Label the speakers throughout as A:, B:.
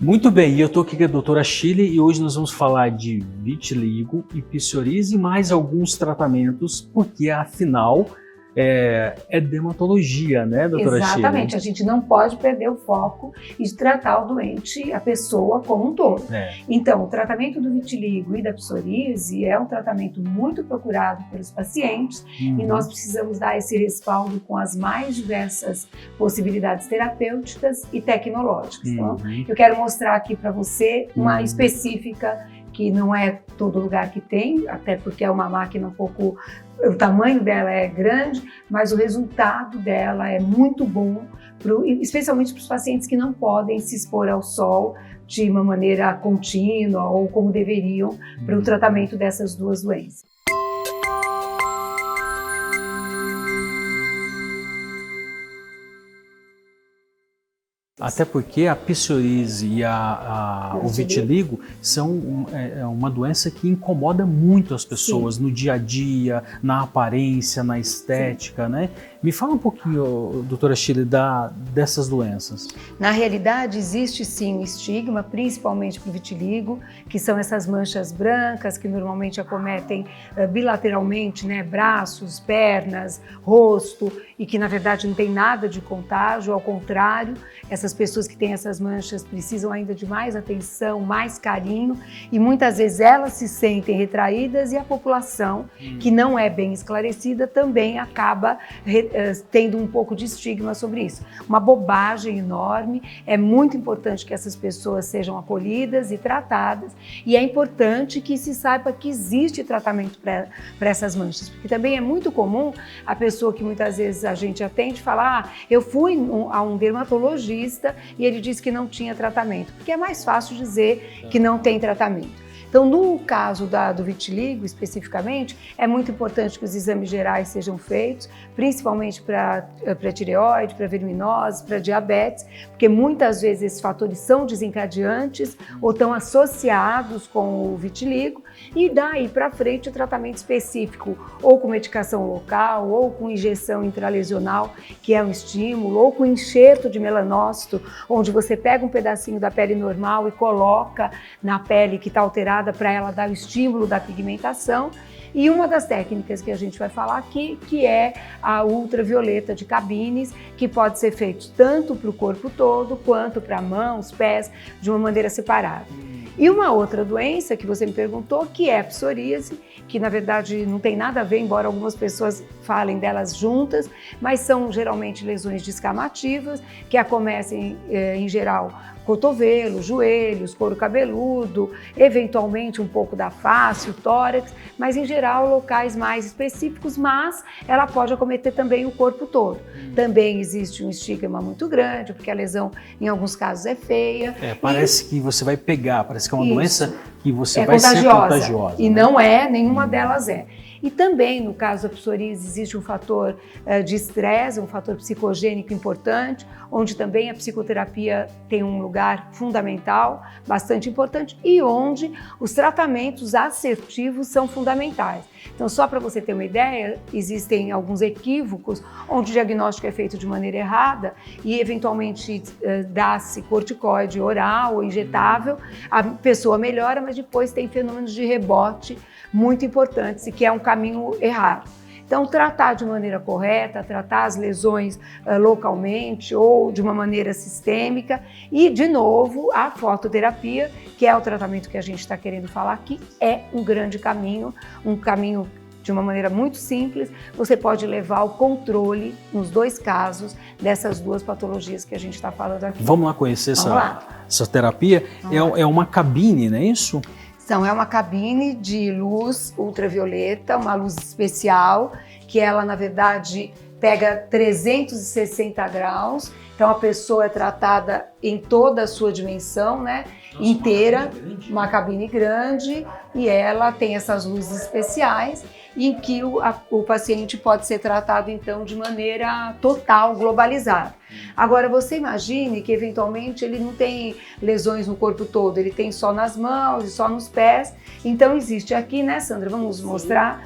A: Muito bem, e eu estou aqui com a doutora Shirley e hoje nós vamos falar de vitiligo e psoríase e mais alguns tratamentos, porque afinal é dermatologia, né, doutora Shirley?
B: Exatamente, a gente não pode perder o foco de tratar o doente, a pessoa como um todo. Então, o tratamento do vitiligo e da psoríase é um tratamento muito procurado pelos pacientes e nós precisamos dar esse respaldo com as mais diversas possibilidades terapêuticas e tecnológicas. Então, eu quero mostrar aqui para você uma específica que não é todo lugar que tem, até porque é uma máquina um pouco... O tamanho dela é grande, mas o resultado dela é muito bom, especialmente para os pacientes que não podem se expor ao sol de uma maneira contínua ou como deveriam para o tratamento dessas duas doenças.
A: Até porque a psoríase e o vitiligo são uma doença que incomoda muito as pessoas no dia a dia, na aparência, na estética, né? Me fala um pouquinho, doutora Shirley, dessas doenças.
B: Na realidade, existe sim um estigma, principalmente para o vitiligo, que são essas manchas brancas que normalmente acometem bilateralmente, né? Braços, pernas, rosto, e que na verdade não tem nada de contágio, ao contrário, essas pessoas que têm essas manchas precisam ainda de mais atenção, mais carinho e muitas vezes elas se sentem retraídas e a população que não é bem esclarecida também acaba tendo um pouco de estigma sobre isso. Uma bobagem enorme, é muito importante que essas pessoas sejam acolhidas e tratadas e é importante que se saiba que existe tratamento para essas manchas, porque também é muito comum a pessoa que muitas vezes a gente atende falar, eu fui a um dermatologista e ele disse que não tinha tratamento, porque é mais fácil dizer que não tem tratamento. Então, no caso do vitiligo, especificamente, é muito importante que os exames gerais sejam feitos, principalmente para tireoide, para verminose, para diabetes, porque muitas vezes esses fatores são desencadeantes ou estão associados com o vitiligo, e daí para frente o tratamento específico, ou com medicação local, ou com injeção intralesional, que é um estímulo, ou com enxerto de melanócito, onde você pega um pedacinho da pele normal e coloca na pele que está alterada para ela dar o estímulo da pigmentação. E uma das técnicas que a gente vai falar aqui, que é a ultravioleta de cabines, que pode ser feito tanto para o corpo todo, quanto para mãos, pés, de uma maneira separada. E uma outra doença que você me perguntou, que é a psoríase, que na verdade não tem nada a ver, embora algumas pessoas falem delas juntas, mas são geralmente lesões descamativas, que acometem em geral cotovelo, joelhos, couro cabeludo, eventualmente um pouco da face, o tórax, mas em geral locais mais específicos, mas ela pode acometer também o corpo todo. Também existe um estigma muito grande, porque a lesão em alguns casos é feia.
A: Parece que você vai pegar, parece que é uma doença que você vai ser contagiosa.
B: E não é, nenhuma delas é. E também, no caso da psoríase, existe um fator de estresse, um fator psicogênico importante, onde também a psicoterapia tem um lugar fundamental, bastante importante, e onde os tratamentos assertivos são fundamentais. Então, só para você ter uma ideia, existem alguns equívocos onde o diagnóstico é feito de maneira errada e, eventualmente, dá-se corticoide oral ou injetável, a pessoa melhora, mas depois tem fenômenos de rebote muito importantes e que é um caminho errado. Então, tratar de maneira correta, tratar as lesões localmente ou de uma maneira sistêmica e, de novo, a fototerapia, que é o tratamento que a gente está querendo falar aqui, é um grande caminho, um caminho de uma maneira muito simples, você pode levar ao controle, nos dois casos, dessas duas patologias que a gente está falando aqui.
A: Vamos lá conhecer essa terapia? É uma cabine, não é isso?
B: Então, é uma cabine de luz ultravioleta, uma luz especial, que ela, na verdade, pega 360 graus. Então, a pessoa é tratada em toda a sua dimensão, né? Inteira, uma cabine grande, e ela tem essas luzes especiais, em que o paciente pode ser tratado, então, de maneira total, globalizada. Agora, você imagine que, eventualmente, ele não tem lesões no corpo todo, ele tem só nas mãos e só nos pés. Então, existe aqui, né, Sandra? Vamos mostrar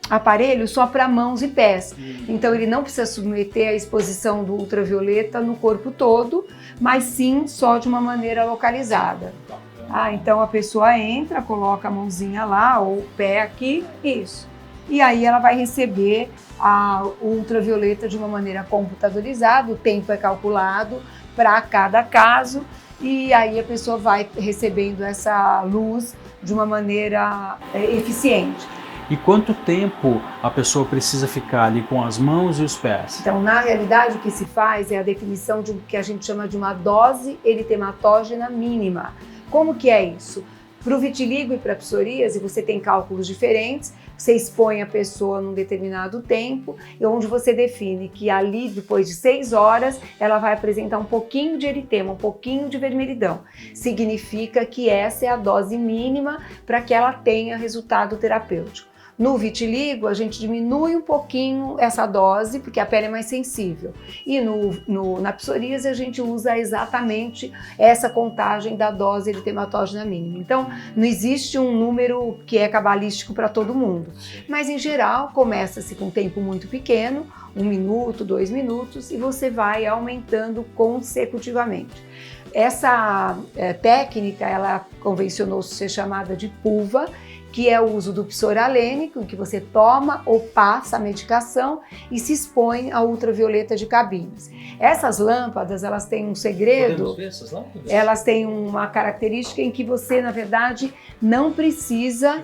B: aparelho só para mãos e pés. Então ele não precisa submeter a exposição do ultravioleta no corpo todo, mas sim só de uma maneira localizada. Então a pessoa entra, coloca a mãozinha lá ou o pé aqui, isso. E aí ela vai receber o ultravioleta de uma maneira computadorizada, o tempo é calculado para cada caso e aí a pessoa vai recebendo essa luz de uma maneira eficiente.
A: E quanto tempo a pessoa precisa ficar ali com as mãos e os pés?
B: Então, na realidade, o que se faz é a definição de o que a gente chama de uma dose eritematógena mínima. Como que é isso? Para o vitiligo e para a psoríase, você tem cálculos diferentes, você expõe a pessoa num determinado tempo, e onde você define que ali, depois de 6 horas, ela vai apresentar um pouquinho de eritema, um pouquinho de vermelhidão. Significa que essa é a dose mínima para que ela tenha resultado terapêutico. No vitiligo, a gente diminui um pouquinho essa dose, porque a pele é mais sensível. E na psoríase, a gente usa exatamente essa contagem da dose eritematógena mínima. Então, não existe um número que é cabalístico para todo mundo. Mas, em geral, começa-se com um tempo muito pequeno, 1 minuto, 2 minutos, e você vai aumentando consecutivamente. Essa técnica, ela convencionou-se ser chamada de PUVA, que é o uso do psoralênico, em que você toma ou passa a medicação e se expõe ao ultravioleta de cabines. Essas lâmpadas, elas têm um segredo.
A: Podemos ver essas lâmpadas?
B: Elas têm uma característica em que você, na verdade, não precisa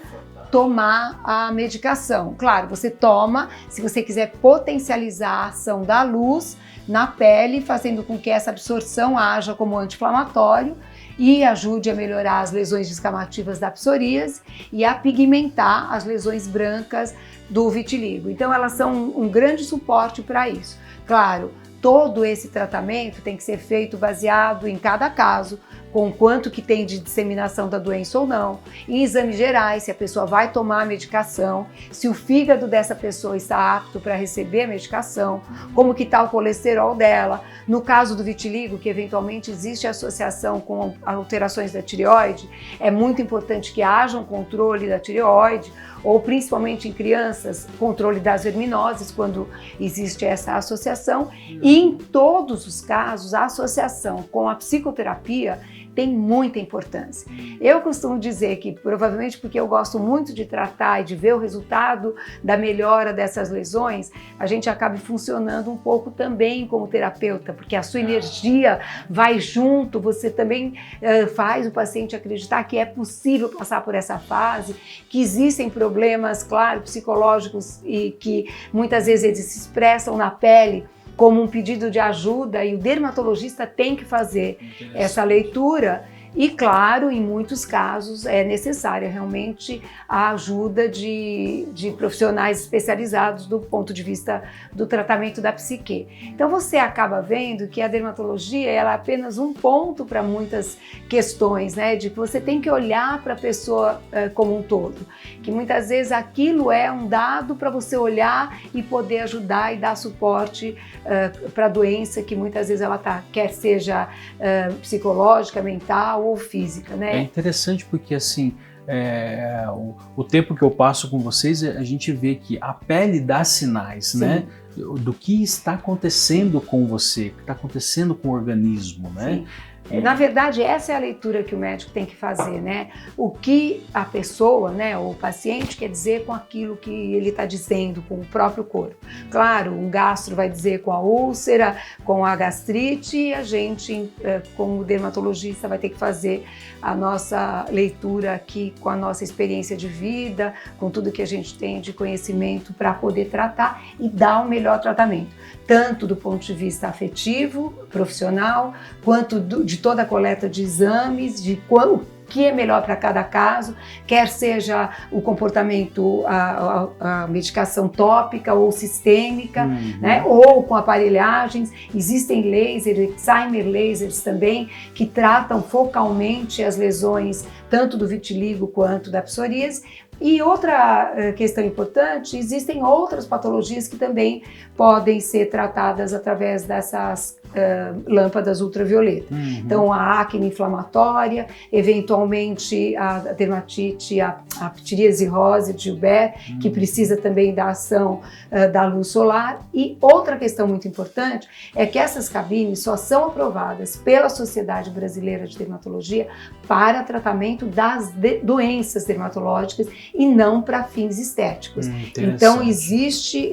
B: tomar a medicação. Claro, você toma se você quiser potencializar a ação da luz na pele, fazendo com que essa absorção haja como anti-inflamatório e ajude a melhorar as lesões descamativas da psoríase e a pigmentar as lesões brancas do vitiligo. Então elas são um grande suporte para isso. Claro, todo esse tratamento tem que ser feito baseado em cada caso, com quanto que tem de disseminação da doença ou não, em exames gerais, se a pessoa vai tomar a medicação, se o fígado dessa pessoa está apto para receber a medicação, como que está o colesterol dela. No caso do vitiligo, que eventualmente existe associação com alterações da tireoide, é muito importante que haja um controle da tireoide, ou principalmente em crianças, controle das verminoses, quando existe essa associação. E em todos os casos, a associação com a psicoterapia tem muita importância. Eu costumo dizer que, provavelmente porque eu gosto muito de tratar e de ver o resultado da melhora dessas lesões, a gente acaba funcionando um pouco também como terapeuta, porque a sua energia vai junto, você também faz o paciente acreditar que é possível passar por essa fase, que existem problemas, claro, psicológicos e que muitas vezes eles se expressam na pele, como um pedido de ajuda, e o dermatologista tem que fazer essa leitura. E, claro, em muitos casos é necessária realmente a ajuda de profissionais especializados do ponto de vista do tratamento da psique. Então você acaba vendo que a dermatologia ela é apenas um ponto para muitas questões, né? De que você tem que olhar para a pessoa como um todo, que muitas vezes aquilo é um dado para você olhar e poder ajudar e dar suporte para a doença que muitas vezes ela tá, quer seja psicológica, mental ou física, né?
A: É interessante porque assim, o tempo que eu passo com vocês, a gente vê que a pele dá sinais, sim, né? Do que está acontecendo com você, o que está acontecendo com o organismo, né?
B: Sim. Na verdade, essa é a leitura que o médico tem que fazer, né? O que a pessoa, né, o paciente quer dizer com aquilo que ele está dizendo, com o próprio corpo. Claro, um gastro vai dizer com a úlcera, com a gastrite, e a gente, como dermatologista, vai ter que fazer a nossa leitura aqui com a nossa experiência de vida, com tudo que a gente tem de conhecimento para poder tratar e dar o melhor tratamento, tanto do ponto de vista afetivo, profissional, quanto de toda a coleta de exames, de o que é melhor para cada caso, quer seja o comportamento, a medicação tópica ou sistêmica, né, ou com aparelhagens. Existem lasers, Excimer lasers também, que tratam focalmente as lesões tanto do vitiligo quanto da psoríase. E outra questão importante, existem outras patologias que também podem ser tratadas através dessas lâmpadas ultravioleta. Então, a acne inflamatória, eventualmente a dermatite, a psoríase rosa de Gilbert, que precisa também da ação da luz solar. E outra questão muito importante é que essas cabines só são aprovadas pela Sociedade Brasileira de Dermatologia para tratamento das doenças dermatológicas e não para fins estéticos. Então, existe,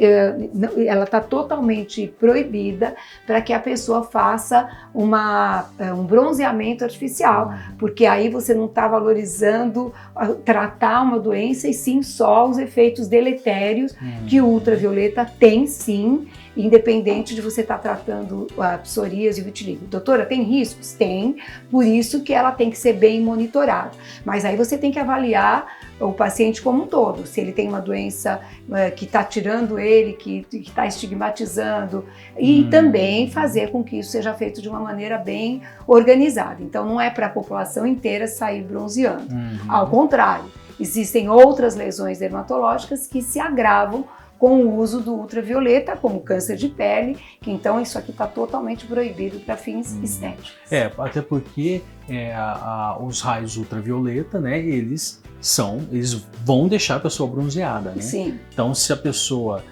B: ela está totalmente proibida para que a pessoa faça um bronzeamento artificial, porque aí você não está valorizando tratar uma doença e sim só os efeitos deletérios que o ultravioleta tem, sim, independente de você estar tratando a psoríase e o vitiligo. Doutora, tem riscos? Tem, por isso que ela tem que ser bem monitorada. Mas aí você tem que avaliar o paciente como um todo, se ele tem uma doença que está tirando ele, que está estigmatizando, e também fazer com que isso seja feito de uma maneira bem organizada. Então não é para a população inteira sair bronzeando. Ao contrário, existem outras lesões dermatológicas que se agravam com o uso do ultravioleta, como câncer de pele, que então isso aqui está totalmente proibido para fins estéticos.
A: Até porque os raios ultravioleta, né, eles vão deixar a pessoa bronzeada, né?
B: Sim.
A: Então, se a pessoa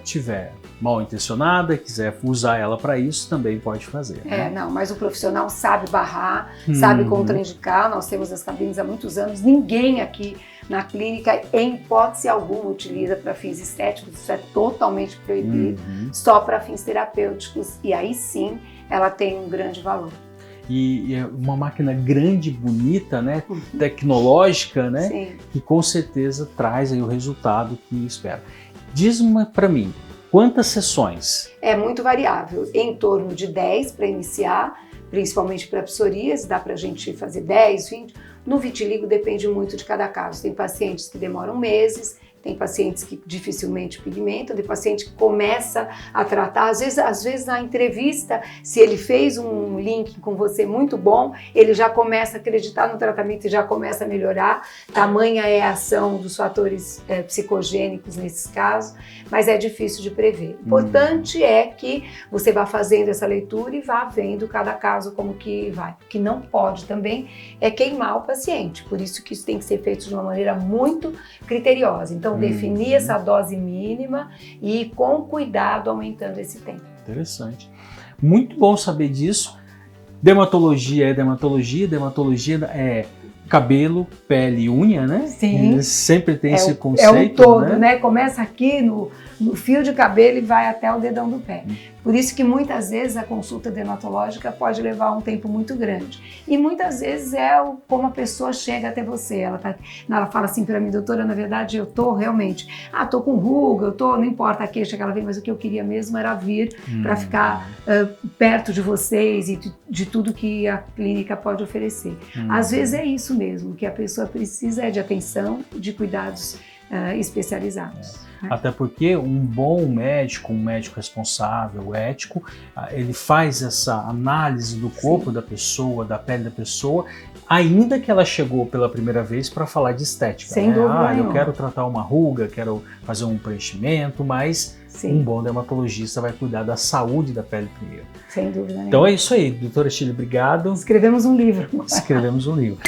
A: tiver mal intencionada, quiser usar ela para isso, também pode fazer.
B: Não, mas o profissional sabe barrar, sabe contraindicar. Nós temos as cabines há muitos anos, ninguém aqui na clínica, em hipótese alguma, utiliza para fins estéticos, isso é totalmente proibido, só para fins terapêuticos, e aí sim ela tem um grande valor.
A: E é uma máquina grande, bonita, né, tecnológica, né,
B: Sim.
A: que com certeza traz aí o resultado que espera. Diz para mim, quantas sessões?
B: É muito variável, em torno de 10 para iniciar, principalmente para psoríase, dá para a gente fazer 10, 20. No vitiligo depende muito de cada caso. Tem pacientes que demoram meses, tem pacientes que dificilmente pigmentam, tem paciente que começa a tratar, às vezes na entrevista, se ele fez um link com você muito bom, ele já começa a acreditar no tratamento e já começa a melhorar. Tamanha é a ação dos fatores psicogênicos nesses casos, mas é difícil de prever. O importante é que você vá fazendo essa leitura e vá vendo cada caso como que vai. O que não pode também é queimar o paciente, por isso que isso tem que ser feito de uma maneira muito criteriosa. Então, definir essa dose mínima e com cuidado aumentando esse tempo.
A: Interessante. Muito bom saber disso. Dermatologia é dermatologia, é cabelo, pele e unha, né?
B: Sim.
A: Sempre tem esse conceito,
B: é um todo, né? Começa aqui no fio de cabelo e vai até o dedão do pé. Por isso que muitas vezes a consulta dermatológica pode levar um tempo muito grande. E muitas vezes como a pessoa chega até você. Ela fala assim para mim, doutora, na verdade eu tô realmente, tô com ruga, não importa a queixa que ela vem, mas o que eu queria mesmo era vir para ficar perto de vocês e de tudo que a clínica pode oferecer. Às vezes é isso mesmo, o que a pessoa precisa é de atenção, de cuidados especializados.
A: Até porque um bom médico, um médico responsável, ético, ele faz essa análise do corpo da pessoa, da pele da pessoa, ainda que ela chegou pela primeira vez para falar de estética.
B: Sem dúvida nenhuma.
A: Eu quero tratar uma ruga, quero fazer um preenchimento, mas um bom dermatologista vai cuidar da saúde da pele primeiro.
B: Sem dúvida nenhuma.
A: Então é isso aí, doutora Shirley, obrigado.
B: Escrevemos um livro.
A: Escrevemos um livro.